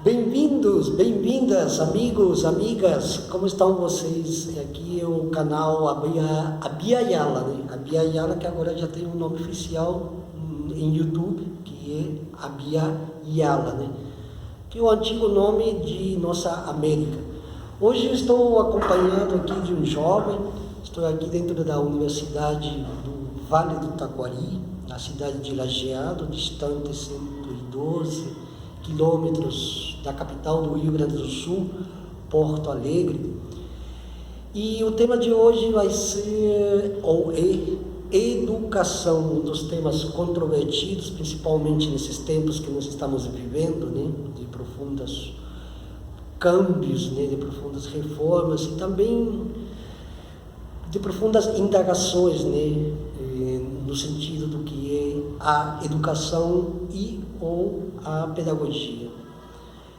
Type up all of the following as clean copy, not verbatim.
Bem-vindos, bem-vindas, amigos, amigas, como estão vocês? Aqui é o canal Abya-Yala, né? Abya-Yala, que agora já tem um nome oficial em YouTube, que é Abya-Yala, né? Que é o antigo nome de nossa América. Hoje estou acompanhado aqui de um jovem, estou aqui dentro da Universidade do Vale do Taquari, na cidade de Lajeado, distante 112 quilômetros da capital do Rio Grande do Sul, Porto Alegre. E o tema de hoje vai ser, ou é, educação, um dos temas controvertidos, principalmente nesses tempos que nós estamos vivendo, né, de profundos câmbios, né, de profundas reformas e também de profundas indagações, né, no sentido do que é a educação e ou a pedagogia.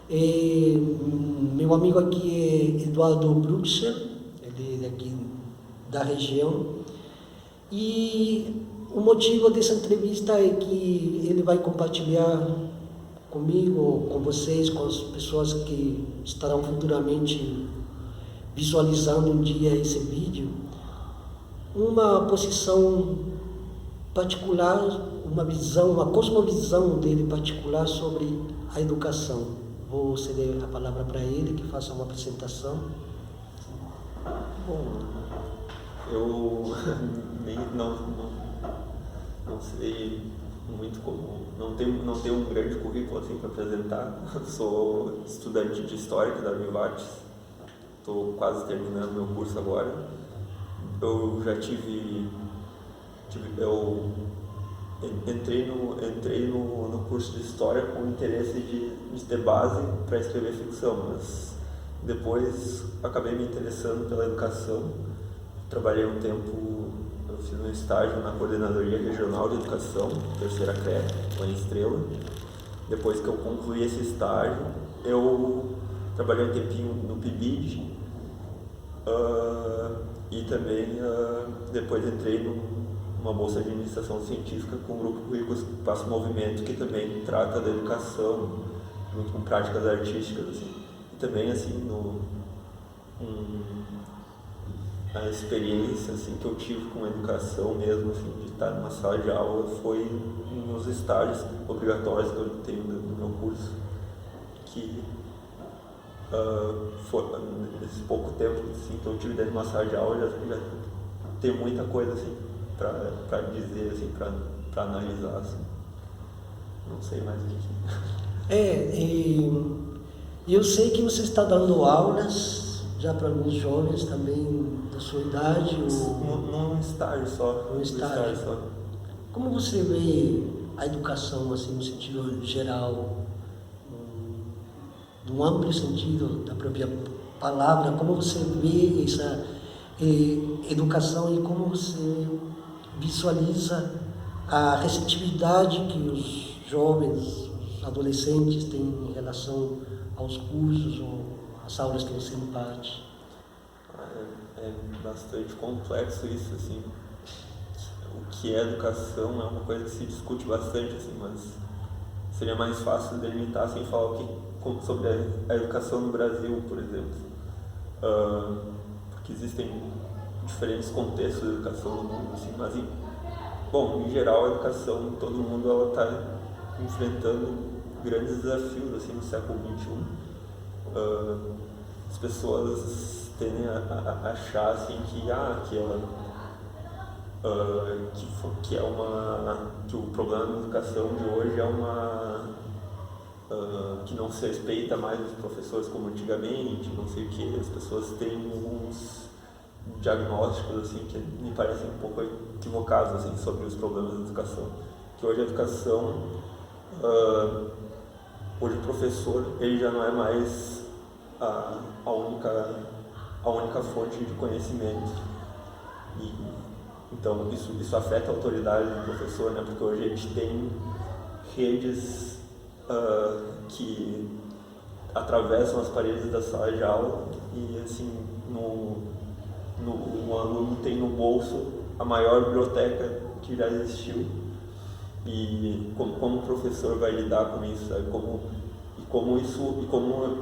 Meu amigo aqui é Eduardo Bruxer, ele é daqui da região, e o motivo dessa entrevista é que ele vai compartilhar comigo, com vocês, com as pessoas que estarão futuramente visualizando um dia esse vídeo, uma posição particular, uma visão, uma cosmovisão dele particular sobre a educação. Vou ceder a palavra para ele, que faça uma apresentação. Bom, eu não sei muito como, não tenho um grande currículo assim para apresentar. Sou estudante de História da Univates, estou quase terminando meu curso agora. Eu já eu entrei no curso de História com o interesse de ter base para escrever ficção, mas depois acabei me interessando pela educação. Trabalhei um tempo, eu fiz um estágio na Coordenadoria Regional de Educação, terceira CREA, lá em Estrela. Depois que eu concluí esse estágio, eu trabalhei um tempinho no PIBID e também depois entrei numa bolsa de administração científica com o grupo Currículos Passo Movimento, que também trata da educação, junto com práticas artísticas, assim. E também, assim, a experiência, assim, que eu tive com a educação mesmo, assim, de estar numa sala de aula, foi nos estágios obrigatórios que eu tenho no meu curso, que nesse pouco tempo, assim, que eu tive dentro de uma sala de aula, já tem muita coisa, assim, para dizer, assim, para analisar, assim. Não sei mais o que. Eu sei que você está dando aulas já para alguns jovens também da sua idade. Num estágio só. Num estágio só. Como você vê a educação, assim, no sentido geral, no amplo sentido da própria palavra? Como você vê essa educação e como você visualiza a receptividade que os jovens, os adolescentes têm em relação aos cursos ou às aulas que você imparte? É bastante complexo isso, assim. O que é educação é uma coisa que se discute bastante, assim, mas seria mais fácil delimitar sem falar sobre a educação no Brasil, por exemplo. Porque existem diferentes contextos de educação no mundo, assim, mas em geral a educação em todo mundo ela está enfrentando grandes desafios, assim, no século XXI. As pessoas tendem a achar, assim, que o problema da educação de hoje que não se respeita mais os professores como antigamente, não sei o que. As pessoas têm alguns diagnósticos, assim, que me parecem um pouco equivocados, assim, sobre os problemas da educação. Que hoje a educação, hoje o professor, ele já não é mais a única fonte de conhecimento. Então isso afeta a autoridade do professor, né? Porque hoje a gente tem redes que atravessam as paredes da sala de aula e, assim, o aluno tem no bolso a maior biblioteca que já existiu E como o professor vai lidar com isso, sabe? Como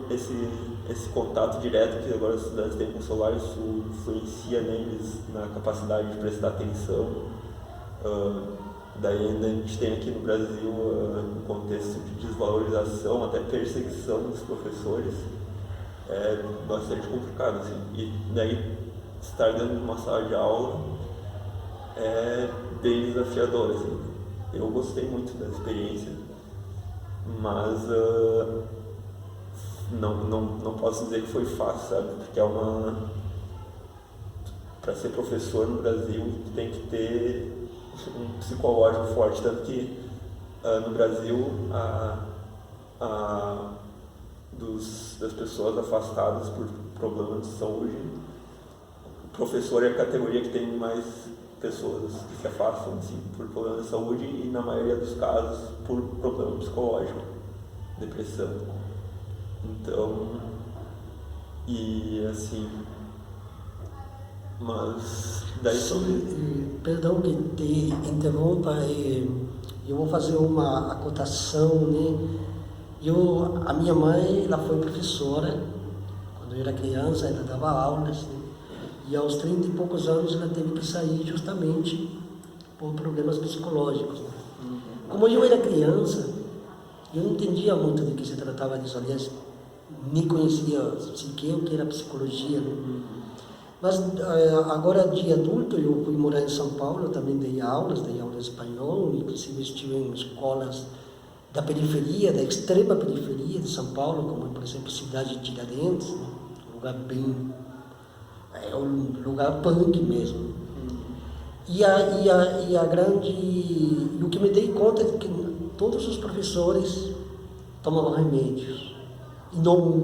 esse contato direto que agora os estudantes têm com o celular, isso influencia neles na capacidade de prestar atenção. Daí ainda a gente tem aqui no Brasil um contexto de desvalorização, até perseguição dos professores, é bastante complicado, assim. E daí estar dentro de uma sala de aula é bem desafiador, assim. Eu gostei muito da experiência, mas não posso dizer que foi fácil, sabe? Porque para ser professor no Brasil tem que ter um psicológico forte, tanto que no Brasil das pessoas afastadas por problemas de saúde, o professor é a categoria que tem mais pessoas que se afastam assim, por problemas de saúde e na maioria dos casos por problema psicológico, depressão. Então, e assim, mas daí Perdão que te interrompa, eu vou fazer uma acotação, né? A minha mãe, ela foi professora, quando eu era criança, ela dava aulas, né? E aos 30 e poucos anos ela teve que sair justamente por problemas psicológicos, né? Como eu era criança, eu não entendia muito do que se tratava disso, aliás, nem conhecia sequer o que era psicologia, né? Mas agora, de adulto, eu fui morar em São Paulo, eu também dei aula de espanhol, inclusive estive em escolas da periferia, da extrema periferia de São Paulo, como, por exemplo, Cidade de Tiradentes, né? Um lugar bem... é um lugar punk mesmo. E o que me dei conta é que todos os professores tomavam remédios, e não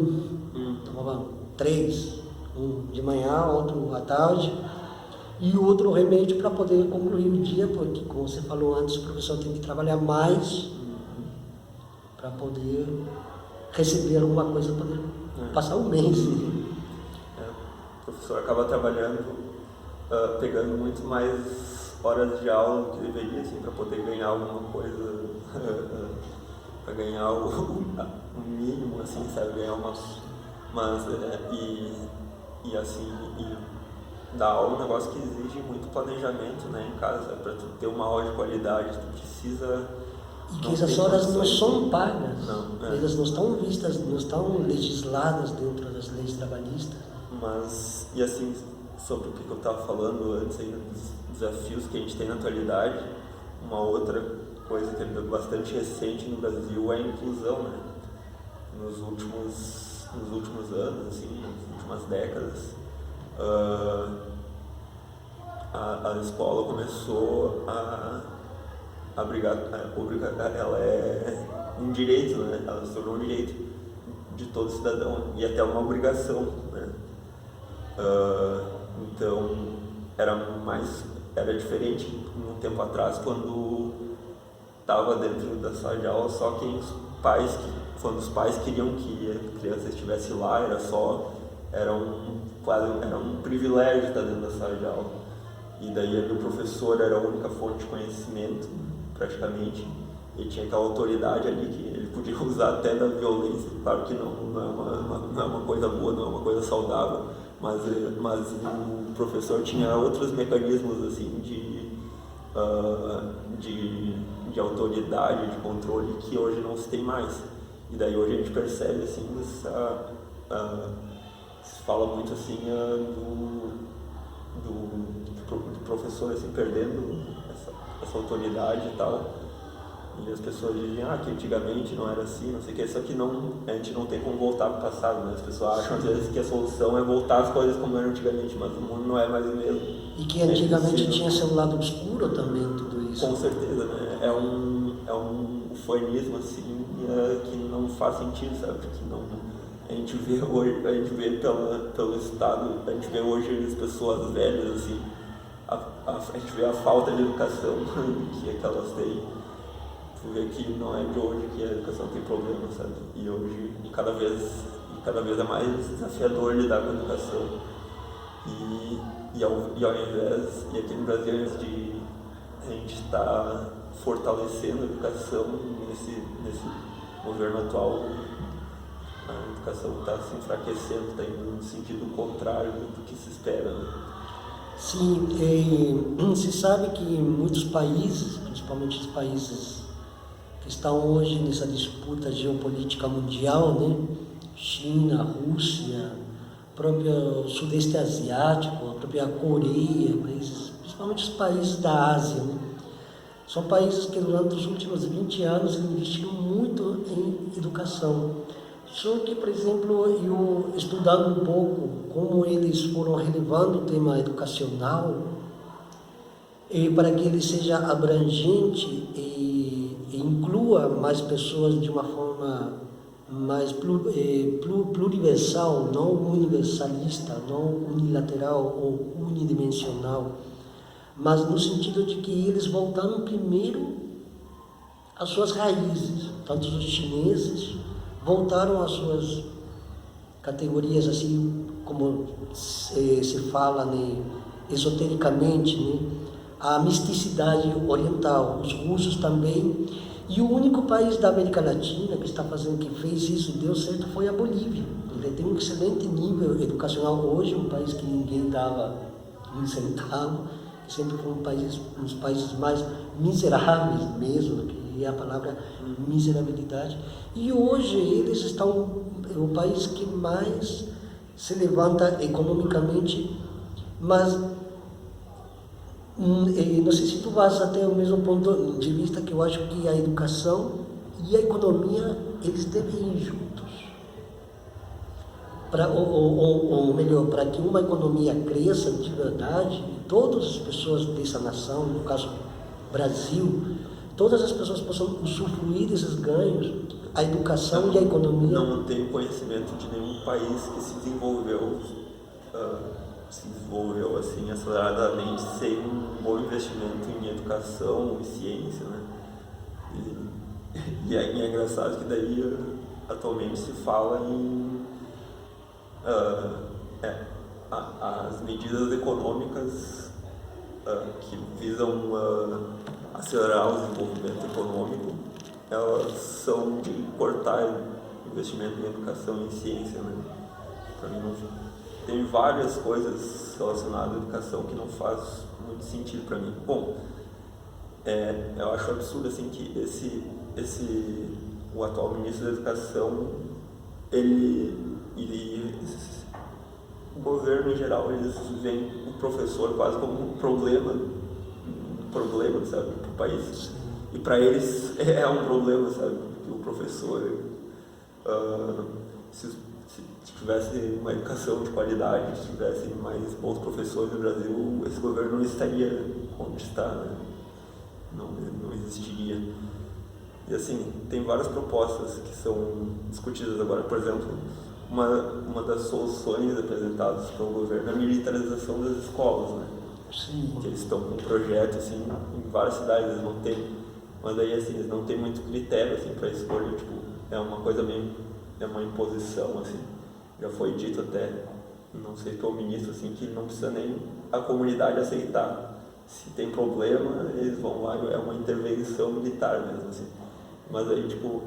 tomavam 3, um de manhã, outro à tarde, e outro remédio para poder concluir o dia, porque, como você falou antes, o professor tem que trabalhar mais para poder receber alguma coisa, para poder passar o mês. O professor acaba trabalhando, pegando muito mais horas de aula do que deveria, assim, para poder ganhar alguma coisa, para ganhar o mínimo, assim, sabe, ganhar e dar aula é um negócio que exige muito planejamento, né, em casa, para tu ter uma aula de qualidade, tu precisa... E que essas horas não são pagas, elas não estão vistas, não estão legisladas dentro das leis trabalhistas. Mas, e assim, sobre o que eu estava falando antes, aí, dos desafios que a gente tem na atualidade, uma outra coisa que é bastante recente no Brasil é a inclusão, né? Nos últimos anos, assim, nas últimas décadas, a escola começou a brigar, ela é um direito, né? Ela se tornou um direito de todo cidadão e até uma obrigação, né? Então era diferente um tempo atrás, quando estava dentro da sala de aula só quando os pais queriam que a criança estivesse lá, era um privilégio estar dentro da sala de aula. E daí o professor era a única fonte de conhecimento, praticamente, e tinha aquela autoridade ali que ele podia usar até da violência. Claro que não é uma coisa boa, não é uma coisa saudável, mas o professor tinha outros mecanismos assim de autoridade, de controle, que hoje não se tem mais. E daí hoje a gente percebe assim, se fala muito assim do professor assim, perdendo essa autoridade e tal. E as pessoas dizem que antigamente não era assim, não sei o que, só que a gente não tem como voltar para o passado, né? As pessoas acham às vezes que a solução é voltar às coisas como eram antigamente, mas o mundo não é mais o mesmo. E que antigamente tinha seu lado obscuro também, tudo isso. Com certeza, né? É um ufanismo assim, que não faz sentido, sabe? Porque a gente vê hoje, pelo Estado, a gente vê hoje as pessoas velhas, assim, a gente vê a falta de educação que elas têm. Tu vê que não é de hoje que a educação tem problema, sabe? E hoje, cada vez é mais desafiador lidar com a educação. E ao invés, e aqui no Brasil, ao invés de a gente estar fortalecendo a educação nesse governo atual. A educação está se enfraquecendo, está indo no sentido contrário do que se espera, né? Sim, se sabe que em muitos países, principalmente os países que estão hoje nessa disputa geopolítica mundial, né? China, Rússia, próprio Sudeste Asiático, a própria Coreia, principalmente os países da Ásia, né? São países que durante os últimos 20 anos investiram muito em educação. Só que, por exemplo, eu estudando um pouco como eles foram relevando o tema educacional, para que ele seja abrangente e inclua mais pessoas de uma forma mais pluriversal, não universalista, não unilateral ou unidimensional, mas no sentido de que eles voltaram primeiro às suas raízes, tanto os chineses voltaram às suas categorias, assim como se fala, né, esotericamente, né, a misticidade oriental, os russos também, e o único país da América Latina que está fazendo, que fez isso e deu certo, foi a Bolívia. Ele tem um excelente nível educacional hoje, um país que ninguém dava um centavo, sempre foi um dos países mais miseráveis mesmo, que é a palavra miserabilidade. E hoje eles estão, é o país que mais se levanta economicamente, mas não sei se tu vas até o mesmo ponto de vista, que eu acho que a educação e a economia, eles devem ir juntos. Ou melhor, para que uma economia cresça de verdade, todas as pessoas dessa nação, no caso Brasil, todas as pessoas possam usufruir desses ganhos, a educação e a economia. Não tenho conhecimento de nenhum país que se desenvolveu assim aceleradamente sem um bom investimento em educação e ciência, né? E é engraçado que daí atualmente se fala em as medidas econômicas que visam acelerar o desenvolvimento econômico, elas são de cortar investimento em educação e em ciência, né? Para mim tem várias coisas relacionadas à educação que não faz muito sentido para mim. Bom, eu acho absurdo assim que o atual ministro da Educação, o governo em geral, eles veem o professor quase como um problema, sabe, para o país. E para eles é um problema, sabe, que o professor, se tivesse uma educação de qualidade, se tivesse mais bons professores no Brasil, esse governo não estaria onde está, né? Não existiria. E assim, tem várias propostas que são discutidas agora. Por exemplo, uma das soluções apresentadas pelo governo é a militarização das escolas, né? Sim. Que eles estão com um projeto assim, em várias cidades, eles não têm, mas aí assim, eles não têm muito critério assim, para escolher, tipo, é uma coisa meio, é uma imposição, assim. Já foi dito até, não sei pelo ministro, assim, que não precisa nem a comunidade aceitar. Se tem problema, eles vão lá, é uma intervenção militar mesmo, assim. Mas aí, tipo,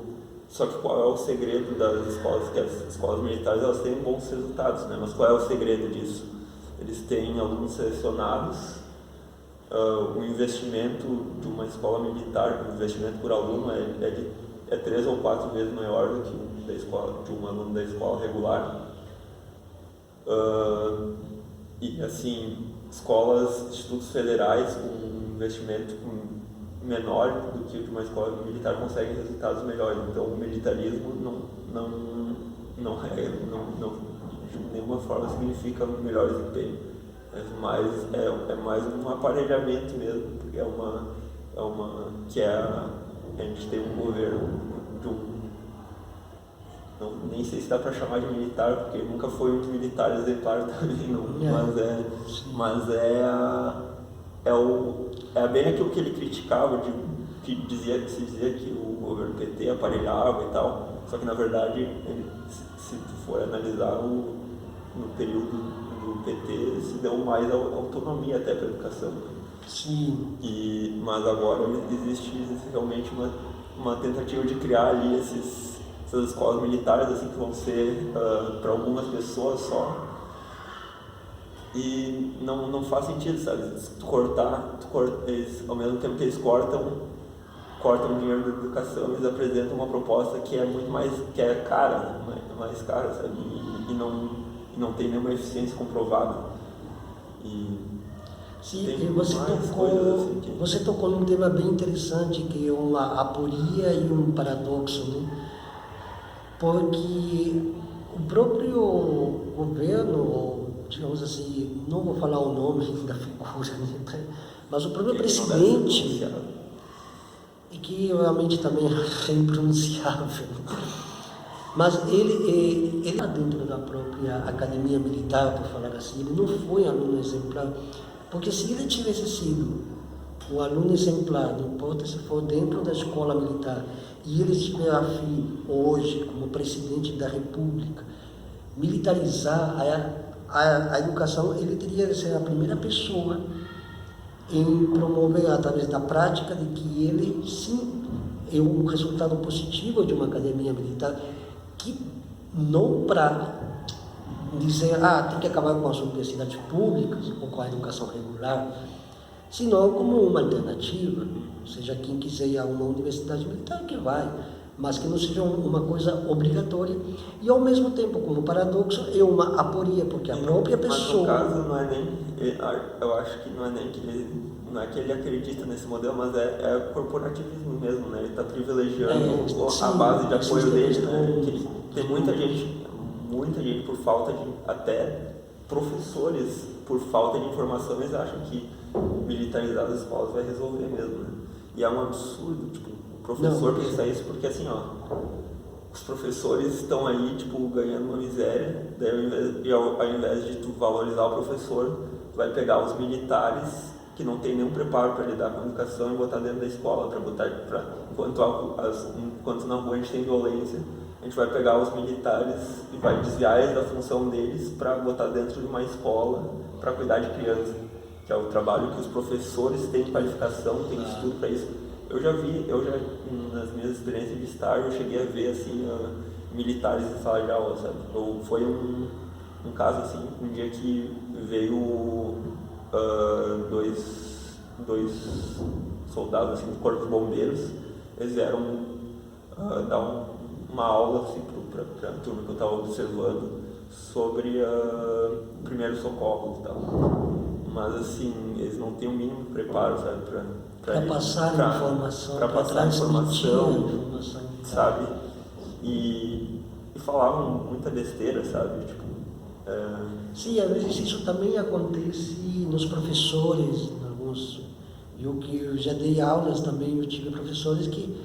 só que qual é o segredo das escolas? Que as escolas militares, elas têm bons resultados, né? Mas qual é o segredo disso? Eles têm alunos selecionados, o investimento de uma escola militar, o investimento por aluno é 3 ou 4 vezes maior do que de um aluno da escola regular. E assim, escolas, institutos federais com investimento menor do que o de uma escola militar conseguem resultados melhores. Então o militarismo não de nenhuma forma significa melhor desempenho, mas é mais um aparelhamento mesmo, porque a gente tem um governo nem sei se dá para chamar de militar, porque nunca foi um militar exemplar também, não. Mas é bem aquilo que ele criticava, se dizia que o governo PT aparelhava e tal, só que na verdade, se for analisar no período do PT, se deu mais autonomia até para a educação. Sim. Mas agora existe realmente uma tentativa de criar ali essas escolas militares assim, que vão ser para algumas pessoas só. E não faz sentido, sabe? Se tu eles, ao mesmo tempo que eles cortam dinheiro da educação, eles apresentam uma proposta que é muito mais, que é cara, mais cara, sabe? E não tem nenhuma eficiência comprovada. Sim, tem e assim você tocou num tema bem interessante, que é uma aporia e um paradoxo, né? Porque o próprio governo, digamos assim, não vou falar o nome da figura, né? Mas o próprio presidente, e que realmente também é impronunciável, mas ele está dentro da própria academia militar, por falar assim, ele não foi aluno exemplar, porque se ele tivesse sido um aluno exemplar, não importa se for dentro da escola militar, e ele estiver afim hoje, como presidente da República, militarizar a educação, ele teria que ser a primeira pessoa em promover, através da prática, de que ele, sim, é um resultado positivo de uma academia militar, que não para dizer, tem que acabar com as universidades públicas ou com a educação regular, senão como uma alternativa, ou seja, quem quiser ir a uma universidade militar que vai, mas que não seja uma coisa obrigatória, e ao mesmo tempo, como paradoxo, é uma aporia, porque a própria pessoa... Mas no caso não é nem, eu acho que não é nem que não é que ele acredita nesse modelo, mas é corporativismo mesmo, né? Ele está privilegiando a base de apoio dele, né? Que tem muita gente por falta de, até professores, por falta de informação, eles acham que militarizar as escolas vai resolver mesmo, né? E é um absurdo, tipo, o professor pensar isso, porque assim, os professores estão aí, tipo, ganhando uma miséria, daí ao invés de tu valorizar o professor, tu vai pegar os militares que não tem nenhum preparo para lidar com a educação e botar dentro da escola, enquanto na rua a gente tem violência, a gente vai pegar os militares e vai desviar eles da função deles para botar dentro de uma escola para cuidar de criança, que é o trabalho que os professores têm qualificação, têm estudo para isso. Eu já nas minhas experiências de estágio, eu cheguei a ver assim, militares em sala de aula, sabe? Foi um caso assim, um dia que veio dois soldados assim, do Corpo de Bombeiros, eles vieram dar uma aula assim, para a turma que eu estava observando sobre primeiros socorros e tal. Mas assim, eles não têm o mínimo preparo, sabe, para passar informação, para transmitir a informação, sabe? E falavam muita besteira, sabe? Tipo, Sim, às vezes isso também acontece nos professores, eu já dei aulas também, eu tive professores que,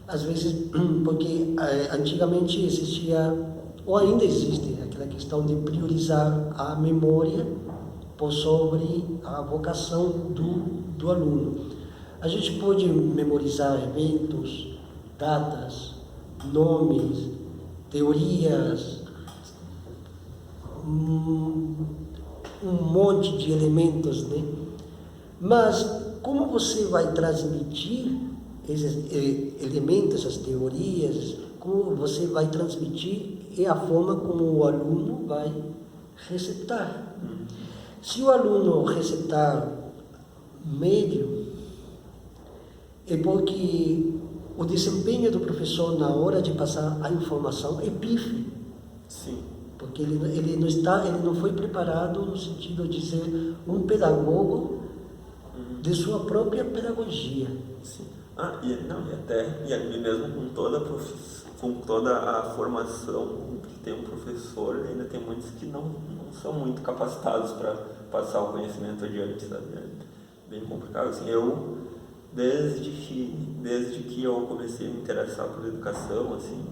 às vezes, porque antigamente existia, ou ainda existe, aquela questão de priorizar a memória por sobre a vocação do aluno. A gente pode memorizar eventos, datas, nomes, teorias, um monte de elementos, né? Mas como você vai transmitir esses elementos, essas teorias, como você vai transmitir é a forma como o aluno vai receptar. Se o aluno receptar médio, é porque o desempenho do professor na hora de passar a informação é pífio. Sim. Porque ele não foi preparado no sentido de ser um pedagogo de sua própria pedagogia. Sim. E mesmo com toda a formação que tem um professor, ainda tem muitos que não são muito capacitados para passar o conhecimento adiante, sabe? É bem complicado. Assim, desde que eu comecei a me interessar por educação, assim,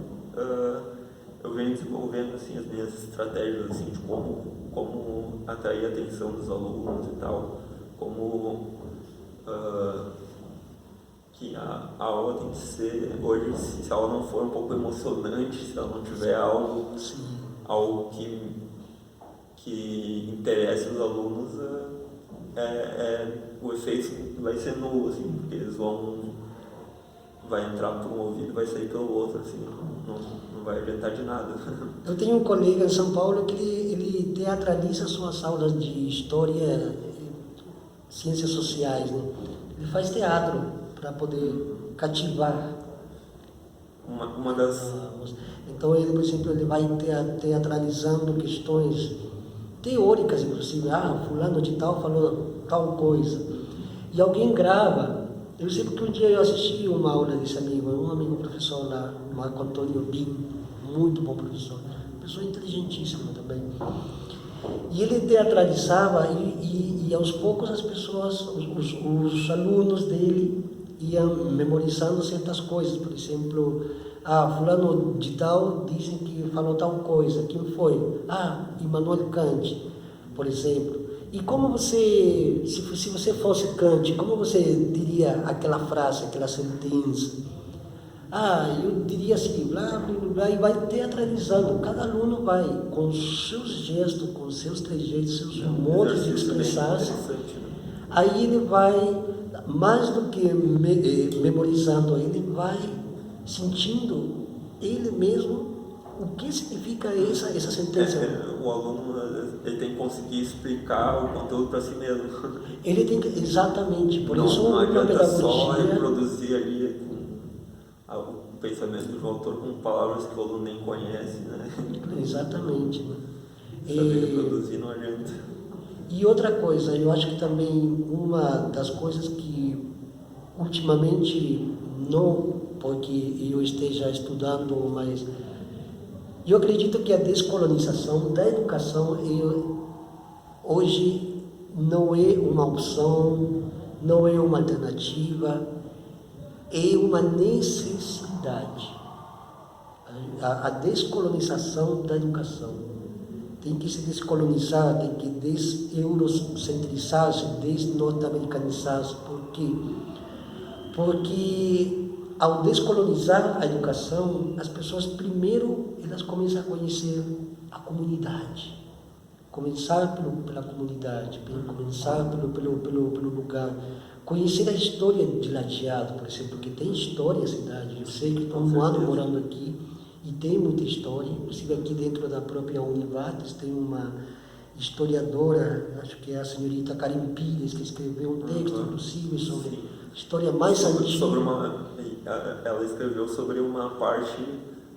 eu venho desenvolvendo assim, as minhas estratégias assim, de como atrair a atenção dos alunos e tal, que a aula tem que ser, hoje, se a aula não for um pouco emocionante, se ela não tiver algo que interesse os alunos, o efeito vai ser nulo, assim, porque eles vai entrar por um ouvido e vai sair pelo outro, assim, não vai adiantar de nada. Eu tenho um colega em São Paulo que ele teatraliza suas aulas de história e ciências sociais, né? Ele faz teatro para poder cativar. Uma das... Então ele, por exemplo, ele vai teatralizando questões teóricas, inclusive, fulano de tal falou tal coisa, e alguém grava. Eu sei porque um dia eu assisti uma aula desse amigo, um amigo professor lá, Marco Antônio Bin, muito bom professor, pessoa inteligentíssima também. E ele teatralizava e aos poucos as pessoas, os alunos dele iam memorizando certas coisas. Por exemplo, fulano de tal dizem que falou tal coisa, quem foi? Immanuel Kant, por exemplo. E como você, se você fosse Kant, como você diria aquela frase, aquela sentença? Eu diria assim, blá, blá, blá, e vai teatralizando. Cada aluno vai, com os seus gestos, com os seus trejeitos, seus modos de expressar-se. Aí ele vai, mais do que memorizando, ele vai sentindo ele mesmo o que significa essa sentença. O aluno ele tem que conseguir explicar o conteúdo para si mesmo. Ele tem que, exatamente, por isso não uma adianta pedagogia... só reproduzir ali o pensamento do autor com palavras que o aluno nem conhece, né? Exatamente. Né? Saber reproduzir não adianta. E outra coisa, eu acho que também uma das coisas que ultimamente, não porque eu esteja estudando, mas eu acredito que a descolonização da educação hoje não é uma opção, não é uma alternativa, é uma necessidade. A descolonização da educação. Tem que se descolonizar, tem que deseurocentrizar-se, desnorte-americanizar-se. Por quê? Porque ao descolonizar a educação, as pessoas primeiro elas começam a conhecer a comunidade. Começar pela comunidade, começar pelo lugar. Conhecer a história de Lajeado, por exemplo, porque tem história a cidade. Eu sei que estou um ano morando aqui e tem muita história. Inclusive aqui dentro da própria Univates tem uma historiadora, acho que é a senhorita Karim Pires, que escreveu um texto, inclusive, sobre a história mais antiga. Ela escreveu sobre uma parte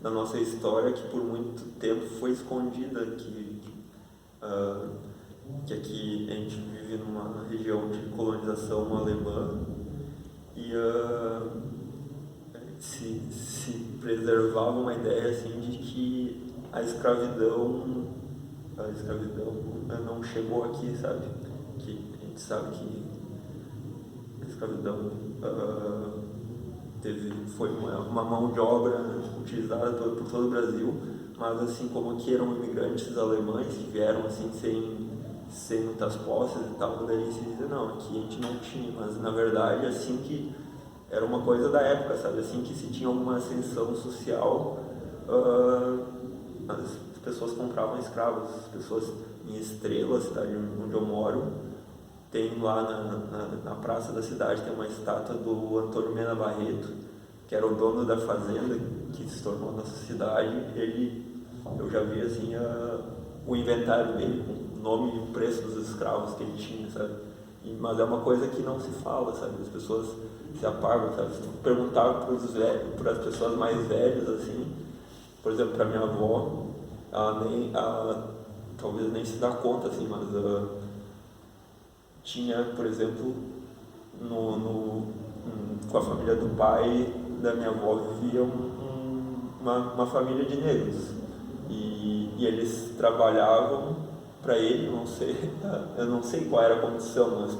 da nossa história que por muito tempo foi escondida, que aqui a gente vive numa região de colonização alemã e se preservava uma ideia assim de que a escravidão não chegou aqui, sabe? Que a gente sabe que a escravidão foi uma mão de obra utilizada por todo o Brasil, mas assim como aqui eram imigrantes alemães que vieram assim sem muitas posses e tal, daí se dizia, não, aqui a gente não tinha, mas na verdade assim que era uma coisa da época, sabe, assim que se tinha alguma ascensão social, as pessoas compravam escravos, as pessoas em Estrela, a cidade onde eu moro, tem lá na praça da cidade tem uma estátua do Antônio Mena Barreto, que era o dono da fazenda que se tornou a nossa cidade. Eu já vi assim o inventário dele com o nome e o preço dos escravos que ele tinha, sabe? Mas é uma coisa que não se fala, sabe? As pessoas se apagam, sabe? Se tu perguntar para as pessoas mais velhas, assim, por exemplo, para minha avó, ela talvez nem se dá conta, assim, mas tinha, por exemplo, com a família do pai da minha avó vivia uma família de negros e eles trabalhavam para ele, eu não sei qual era a condição, mas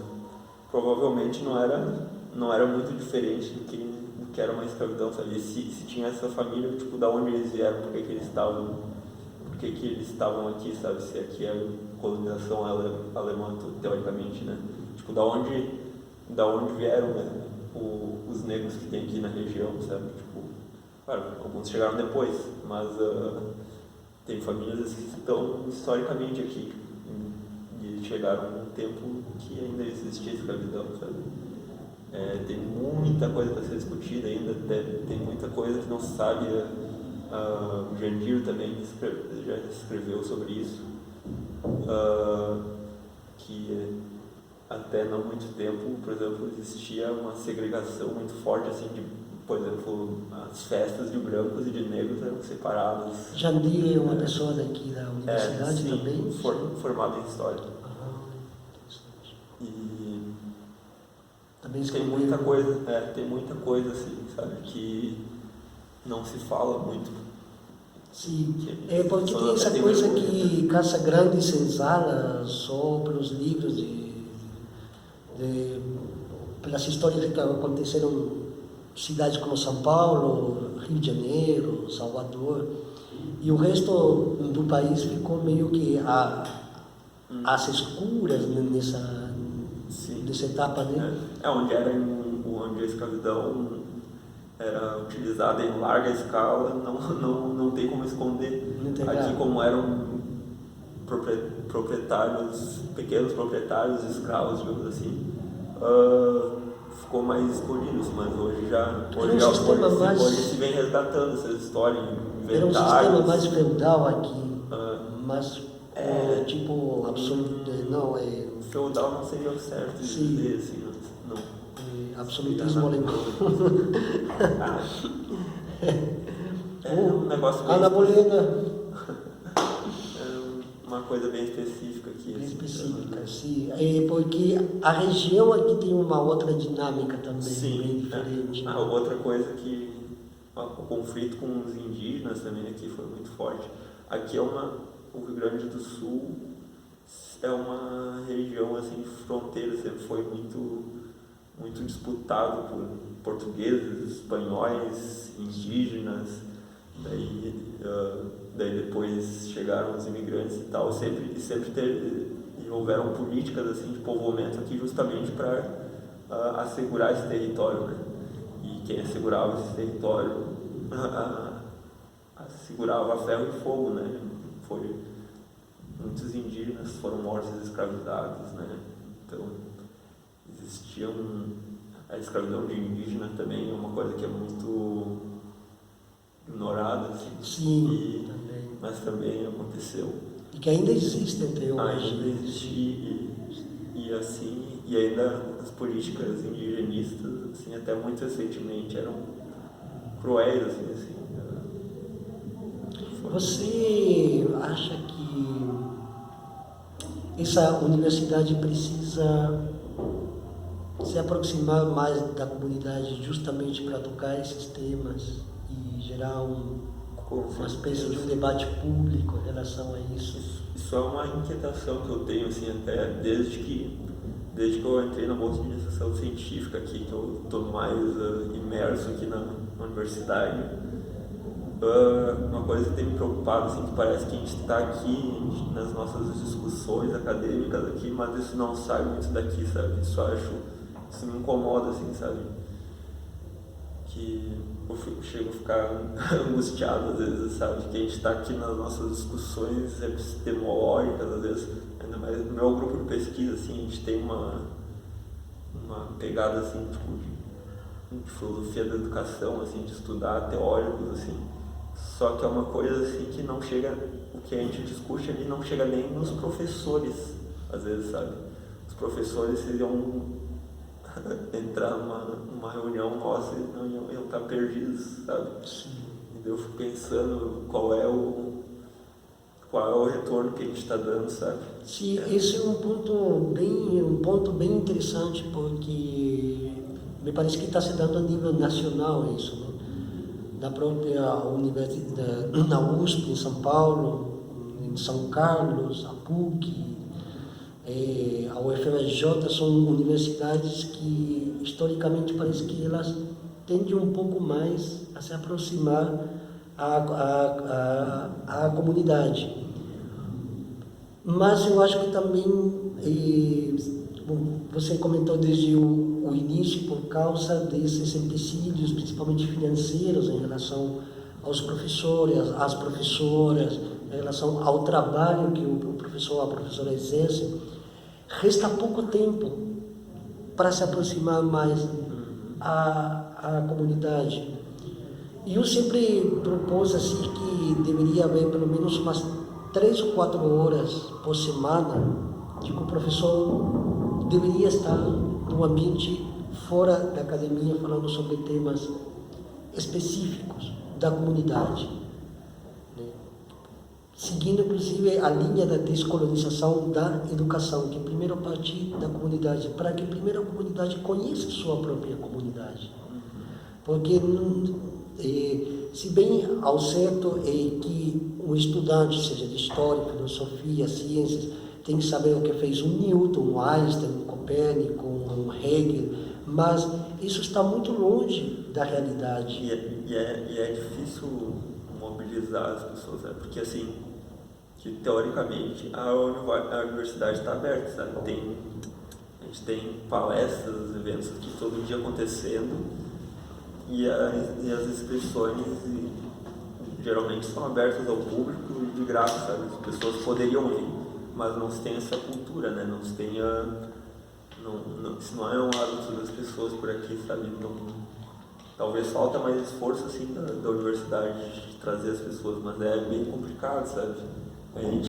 provavelmente não era muito diferente do que era uma escravidão, sabe? Se tinha essa família, tipo, da onde eles vieram, por que eles estavam aqui, sabe? Se aqui é colonização alemã, teoricamente, né? Tipo, da onde vieram, né? Os negros que tem aqui na região, sabe? Tipo, claro, alguns chegaram depois, mas tem famílias que estão historicamente aqui e chegaram tempo que ainda existia escravidão, sabe? Tem muita coisa para ser discutida ainda, tem muita coisa que não se sabe. O Jandir também já escreveu sobre isso, que até não muito tempo, por exemplo, existia uma segregação muito forte, assim, de, por exemplo, as festas de brancos e de negros eram separadas. Jandir é uma pessoa daqui da universidade sim, também? Formado em História. E também tem muita coisa, assim, sabe, que não se fala muito. Sim, porque tem essa coisa que Casa Grande se exala só pelos livros pelas histórias que aconteceram em cidades como São Paulo, Rio de Janeiro, Salvador, e o resto do país ficou meio que às escuras nessa etapa, né? Onde a escravidão era utilizada em larga escala, não tem como esconder. Aqui, como eram proprietários, pequenos proprietários, escravos, digamos assim, ficou mais escondido, mas hoje se vem resgatando essa história, era um sistema mais feudal aqui, mas tipo absoluto, não é... Feudal não seria o certo de dizer, assim, não. Absolutismo alemão. Um negócio bem Ana Bolena. Uma coisa bem específica aqui. Bem específica, sim. Porque a região aqui tem uma outra dinâmica também, bem diferente. Outra coisa que o conflito com os indígenas também aqui foi muito forte. Aqui o Rio Grande do Sul é uma região assim, fronteira, sempre foi muito disputado por portugueses, espanhóis, indígenas, daí depois chegaram os imigrantes e tal, e houveram políticas assim, de povoamento aqui justamente para assegurar esse território, né? E quem assegurava esse território assegurava ferro e fogo, né? Muitos indígenas foram mortos e escravizados, né? Então existia a escravidão de indígena também é uma coisa que é muito ignorada, assim. Sim, também. Mas também aconteceu. E que ainda existe até hoje. Ainda existe e ainda as políticas indigenistas, assim, até muito recentemente eram cruéis, assim. Você acha que essa universidade precisa se aproximar mais da comunidade justamente para tocar esses temas e gerar uma espécie de um debate público em relação a isso? Isso é uma inquietação que eu tenho, assim, até desde que eu entrei na Bolsa de Iniciação Científica aqui, que eu estou mais imerso aqui na universidade. Uma coisa que tem me preocupado, assim, que parece que a gente está aqui nas nossas discussões acadêmicas aqui, mas isso não sai muito daqui, sabe? Isso me incomoda, assim, sabe? Que eu chego a ficar angustiado às vezes, sabe? Que a gente está aqui nas nossas discussões epistemológicas, às vezes, ainda mais no meu grupo de pesquisa, assim, a gente tem uma pegada, assim, tipo, de filosofia da educação, assim, de estudar teóricos, assim. Só que é uma coisa, assim, que não chega, o que a gente discute ali não chega nem nos professores, às vezes, sabe? Os professores, eles iam entrar numa reunião nossa e iam estar perdidos, sabe? Sim. E eu fico pensando qual é o retorno que a gente está dando, sabe? Sim, esse é um ponto bem interessante, porque me parece que está se dando a nível nacional isso, né? Da própria universidade, na USP, em São Paulo, em São Carlos, a PUC, a UFRJ, são universidades que historicamente parece que elas tendem um pouco mais a se aproximar à comunidade. Mas eu acho que também, você comentou desde o início, por causa desses empecilhos, principalmente financeiros, em relação aos professores, às professoras, em relação ao trabalho que o professor ou a professora exerce, resta pouco tempo para se aproximar mais à comunidade. E eu sempre propus assim que deveria haver pelo menos umas 3 ou 4 horas por semana que o professor deveria estar no ambiente fora da academia falando sobre temas específicos da comunidade, né? Seguindo inclusive a linha da descolonização da educação, que primeiro partir da comunidade, para que primeiro a comunidade conheça sua própria comunidade. Porque se bem ao certo é que um estudante, seja de história, filosofia, ciências, tem que saber o que fez um Newton, um Einstein, um Copérnico, um Hegel, mas isso está muito longe da realidade. E é difícil mobilizar as pessoas, né? Porque assim, que teoricamente a universidade está aberta, sabe? A gente tem palestras, eventos aqui todo dia acontecendo e as inscrições geralmente são abertas ao público de graça, sabe? As pessoas poderiam ir, mas não se tem essa cultura, né? Não se tem isso não é um hábito das pessoas por aqui, sabe? Então, talvez falta mais esforço assim da universidade de trazer as pessoas, mas é bem complicado, sabe? A gente